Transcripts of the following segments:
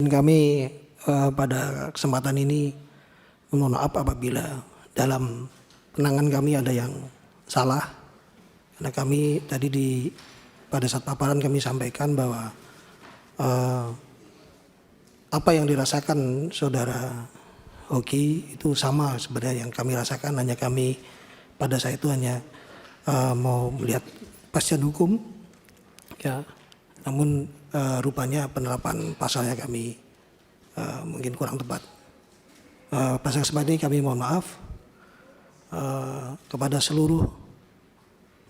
kami pada kesempatan ini mohon maaf apabila dalam penanganan kami ada yang salah. Karena kami tadi pada saat paparan kami sampaikan bahwa apa yang dirasakan saudara Hoki itu sama sebenarnya yang kami rasakan, hanya kami pada saat itu hanya mau melihat kepastian hukum, ya. Namun rupanya penerapan pasalnya kami mungkin kurang tepat. Pada kesempatan ini kami mohon maaf kepada seluruh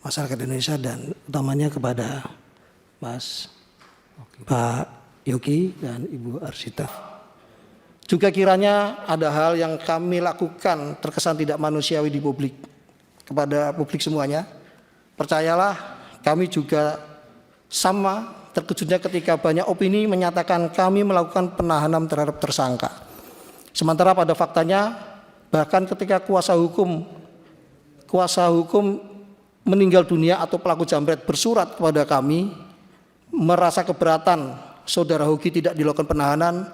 masyarakat Indonesia dan utamanya kepada Pak Yogi dan Ibu Arsita. Juga kiranya ada hal yang kami lakukan terkesan tidak manusiawi di publik, kepada publik semuanya. Percayalah, kami juga sama terkejutnya ketika banyak opini menyatakan kami melakukan penahanan terhadap tersangka. Sementara pada faktanya, bahkan ketika kuasa hukum meninggal dunia atau pelaku jambret bersurat kepada kami, merasa keberatan saudara Hoki tidak dilakukan penahanan,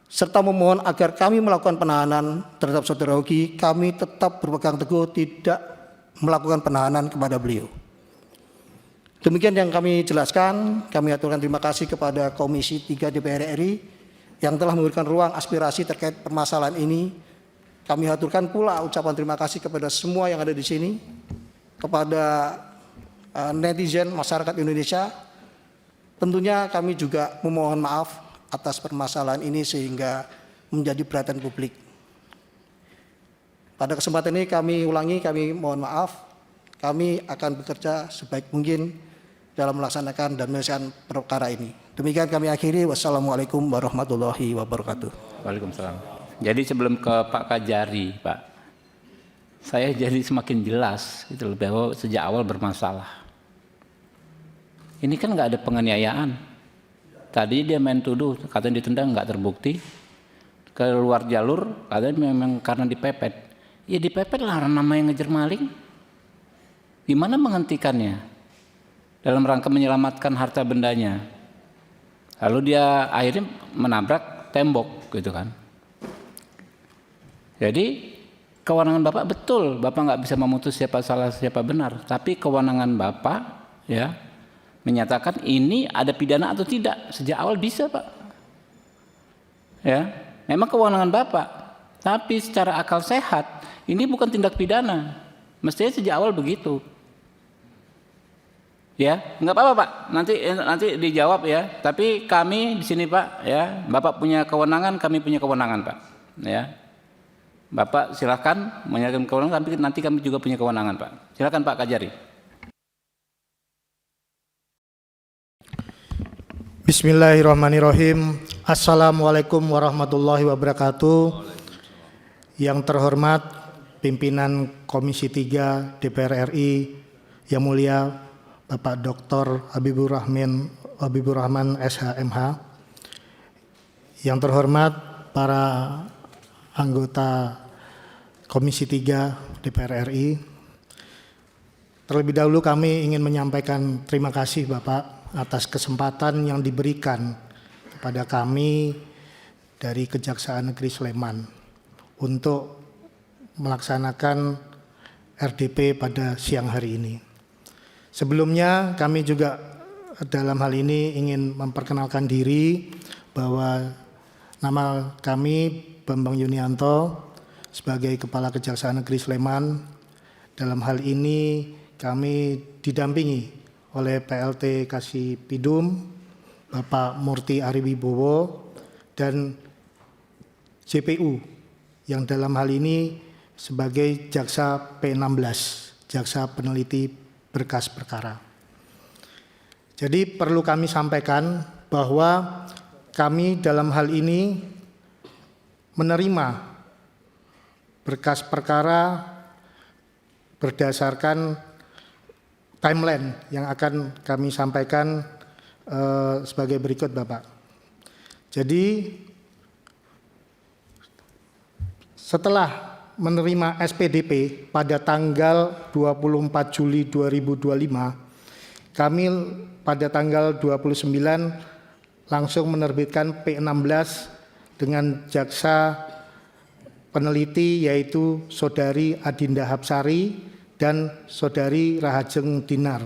serta memohon agar kami melakukan penahanan terhadap saudara Hoki, kami tetap berpegang teguh tidak melakukan penahanan kepada beliau. Demikian yang kami jelaskan. Kami aturkan terima kasih kepada Komisi 3 DPR RI yang telah memberikan ruang aspirasi terkait permasalahan ini. Kami aturkan pula ucapan terima kasih kepada semua yang ada di sini, kepada netizen masyarakat Indonesia. Tentunya kami juga memohon maaf atas permasalahan ini sehingga menjadi perhatian publik. Pada kesempatan ini kami ulangi, kami mohon maaf. Kami akan bekerja sebaik mungkin dalam melaksanakan dan menyelesaikan perkara ini. Demikian kami akhiri. Wassalamualaikum warahmatullahi wabarakatuh. Waalaikumsalam. Jadi sebelum ke Pak Kajari, Pak, saya jadi semakin jelas gitu loh, bahwa sejak awal bermasalah. Ini kan nggak ada penganiayaan. Tadi dia main tuduh, katanya ditendang nggak terbukti, keluar jalur, katanya memang karena dipepet. Ya dipepet lah, nama yang ngejar maling. Gimana menghentikannya? Dalam rangka menyelamatkan harta bendanya. Lalu dia akhirnya menabrak tembok, gitu kan. Jadi kewenangan Bapak betul, Bapak nggak bisa memutus siapa salah siapa benar, tapi kewenangan Bapak, ya, menyatakan ini ada pidana atau tidak sejak awal bisa, Pak. Ya, memang kewenangan Bapak, tapi secara akal sehat ini bukan tindak pidana. Mestinya sejak awal begitu. Ya, nggak apa-apa Pak. Nanti dijawab ya. Tapi kami di sini Pak, ya, Bapak punya kewenangan, kami punya kewenangan Pak. Ya, Bapak silakan menyerahkan kewenangan, tapi nanti kami juga punya kewenangan Pak. Silakan Pak Kajari. Bismillahirrahmanirrahim. Assalamualaikum warahmatullahi wabarakatuh. Yang terhormat pimpinan Komisi 3 DPR RI, yang mulia Bapak Dr. Habibur Rahman SHMH. Yang terhormat para anggota Komisi 3 DPR RI. Terlebih dahulu kami ingin menyampaikan terima kasih Bapak atas kesempatan yang diberikan kepada kami dari Kejaksaan Negeri Sleman untuk melaksanakan RDP pada siang hari ini. Sebelumnya kami juga dalam hal ini ingin memperkenalkan diri bahwa nama kami Bambang Yunianto sebagai Kepala Kejaksaan Negeri Sleman. Dalam hal ini kami didampingi oleh PLT Kasipidum, Bapak Murti Ariwibowo, dan JPU yang dalam hal ini sebagai Jaksa P16, Jaksa Peneliti Berkas Perkara. Jadi perlu kami sampaikan bahwa kami dalam hal ini menerima berkas perkara berdasarkan timeline yang akan kami sampaikan sebagai berikut Bapak. Jadi setelah menerima SPDP pada tanggal 24 Juli 2025, kami pada tanggal 29 langsung menerbitkan P16 dengan jaksa peneliti yaitu Saudari Adinda Hapsari dan Saudari Rahajeng Dinar,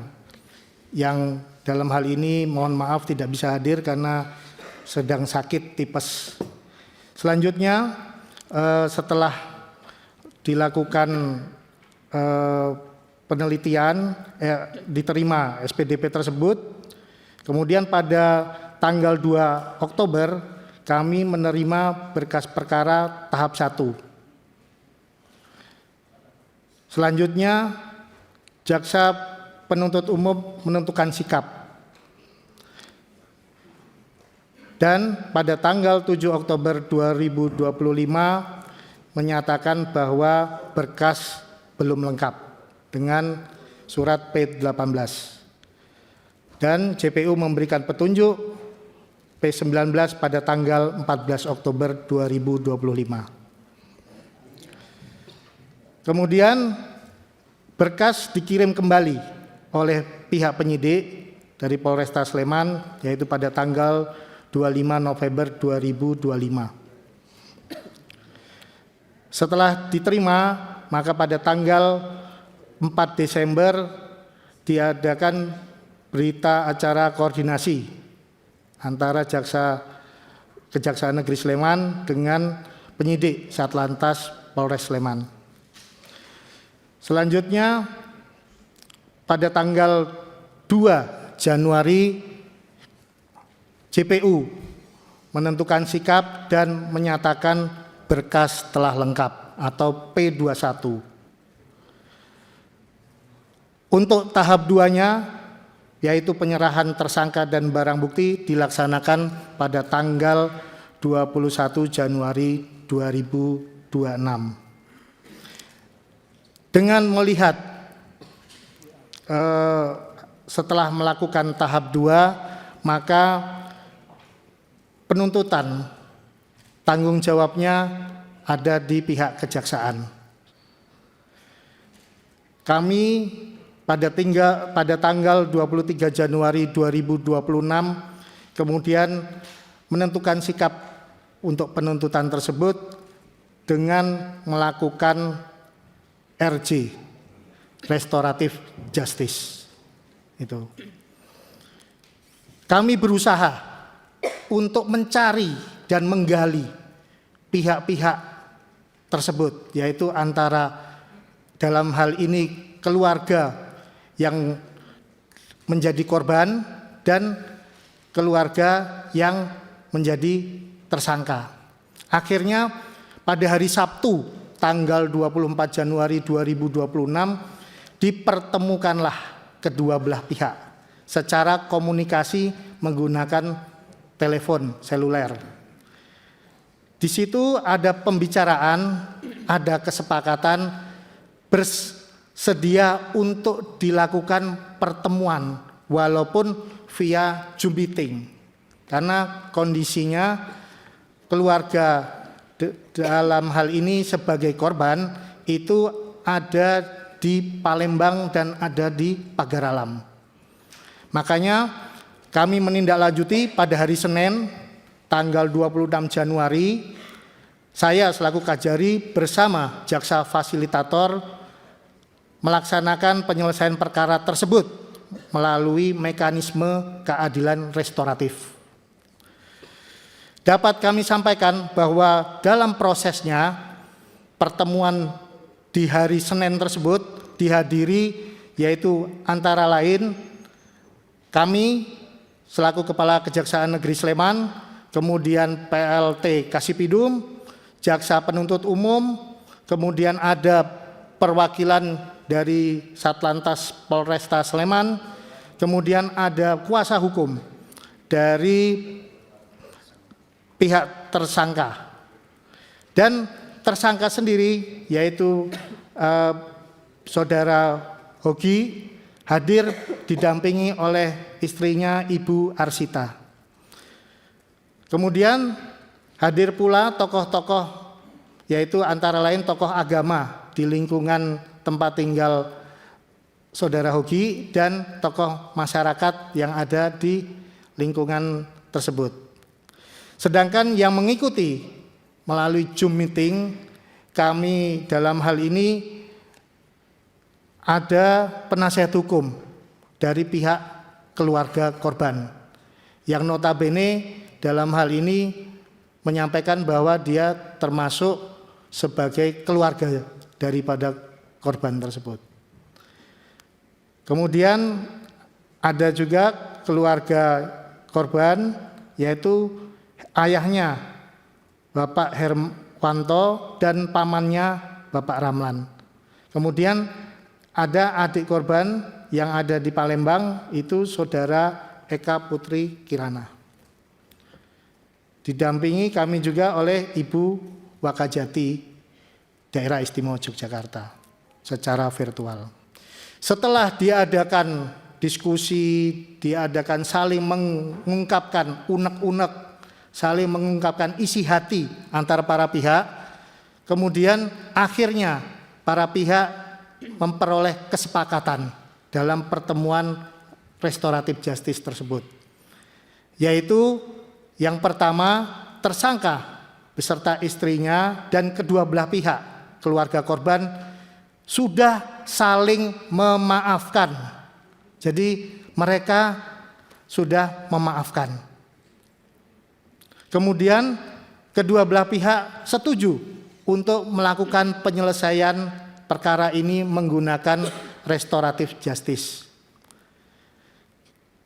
yang dalam hal ini mohon maaf tidak bisa hadir karena sedang sakit tipes. Selanjutnya setelah dilakukan penelitian, diterima SPDP tersebut, kemudian pada tanggal 2 Oktober kami menerima berkas perkara tahap 1. Selanjutnya jaksa penuntut umum menentukan sikap. Dan pada tanggal 7 Oktober 2025 menyatakan bahwa berkas belum lengkap dengan surat P18. Dan JPU memberikan petunjuk P19 pada tanggal 14 Oktober 2025. Kemudian berkas dikirim kembali oleh pihak penyidik dari Polresta Sleman, yaitu pada tanggal 25 November 2025. Setelah diterima, maka pada tanggal 4 Desember diadakan berita acara koordinasi antara Kejaksaan Negeri Sleman dengan penyidik Satlantas Polres Sleman. Selanjutnya pada tanggal 2 Januari JPU menentukan sikap dan menyatakan berkas telah lengkap atau P21. Untuk tahap 2-nya yaitu penyerahan tersangka dan barang bukti dilaksanakan pada tanggal 21 Januari 2026. Dengan melihat setelah melakukan tahap 2, maka penuntutan tanggung jawabnya ada di pihak kejaksaan. Kami pada tanggal 23 Januari 2026 kemudian menentukan sikap untuk penuntutan tersebut dengan melakukan RJ, Restoratif Justice. Itu. Kami berusaha untuk mencari dan menggali pihak-pihak tersebut, yaitu antara dalam hal ini keluarga yang menjadi korban dan keluarga yang menjadi tersangka. Akhirnya pada hari Sabtu tanggal 24 Januari 2026 dipertemukanlah kedua belah pihak secara komunikasi menggunakan telepon seluler. Di situ ada pembicaraan, ada kesepakatan bersedia untuk dilakukan pertemuan walaupun via Zoom meeting, karena kondisinya keluarga dalam hal ini sebagai korban itu ada di Palembang dan ada di Pagar Alam. Makanya kami menindaklanjuti pada hari Senin tanggal 26 Januari, saya selaku Kajari bersama jaksa fasilitator melaksanakan penyelesaian perkara tersebut melalui mekanisme keadilan restoratif. Dapat kami sampaikan bahwa dalam prosesnya pertemuan di hari Senin tersebut dihadiri yaitu antara lain kami selaku Kepala Kejaksaan Negeri Sleman, kemudian PLT Kasipidum, Jaksa Penuntut Umum, kemudian ada perwakilan dari Satlantas Polresta Sleman, kemudian ada kuasa hukum dari pihak tersangka. Dan tersangka sendiri yaitu Saudara Hogi hadir didampingi oleh istrinya Ibu Arsita. Kemudian hadir pula tokoh-tokoh yaitu antara lain tokoh agama di lingkungan tempat tinggal Saudara Hogi dan tokoh masyarakat yang ada di lingkungan tersebut. Sedangkan yang mengikuti melalui Zoom meeting, kami dalam hal ini ada penasihat hukum dari pihak keluarga korban, yang notabene dalam hal ini menyampaikan bahwa dia termasuk sebagai keluarga daripada korban tersebut. Kemudian ada juga keluarga korban, yaitu ayahnya Bapak Hermanto dan pamannya Bapak Ramlan. Kemudian ada adik korban yang ada di Palembang, itu Saudara Eka Putri Kirana. Didampingi kami juga oleh Ibu Wakajati Daerah Istimewa Yogyakarta secara virtual. Setelah diadakan diskusi, diadakan saling mengungkapkan unek-unek, saling mengungkapkan isi hati antara para pihak, kemudian akhirnya para pihak memperoleh kesepakatan dalam pertemuan restoratif justice tersebut, yaitu yang pertama, tersangka beserta istrinya dan kedua belah pihak keluarga korban sudah saling memaafkan. Jadi mereka sudah memaafkan. Kemudian kedua belah pihak setuju untuk melakukan penyelesaian perkara ini menggunakan restoratif justice.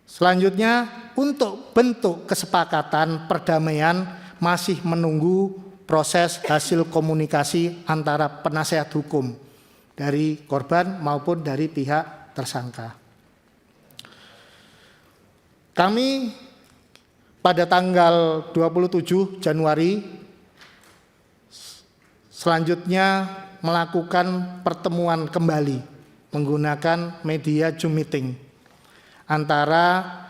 Selanjutnya, untuk bentuk kesepakatan perdamaian masih menunggu proses hasil komunikasi antara penasihat hukum dari korban maupun dari pihak tersangka. Kami pada tanggal 27 Januari selanjutnya melakukan pertemuan kembali menggunakan media Zoom meeting antara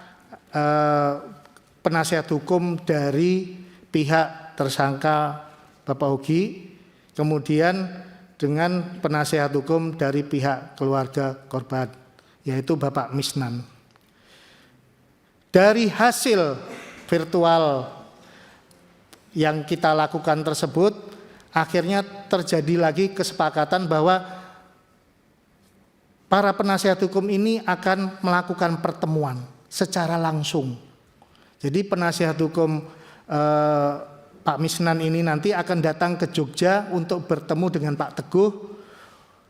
penasihat hukum dari pihak tersangka Bapak Hogi, kemudian dengan penasihat hukum dari pihak keluarga korban, yaitu Bapak Misnan. Dari hasil virtual yang kita lakukan tersebut, akhirnya terjadi lagi kesepakatan bahwa para penasihat hukum ini akan melakukan pertemuan secara langsung. Jadi penasihat hukum Pak Misnan ini nanti akan datang ke Jogja untuk bertemu dengan Pak Teguh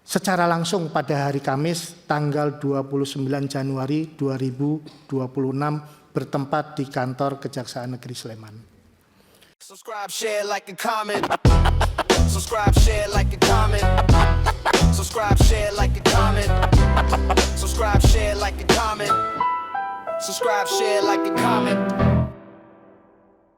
secara langsung pada hari Kamis tanggal 29 Januari 2026 bertempat di kantor Kejaksaan Negeri Sleman. Subscribe, share, like, and comment. Subscribe, share, like, and comment. Subscribe, share, like, and comment. Subscribe, share, like, and comment. Subscribe, share, like, and comment.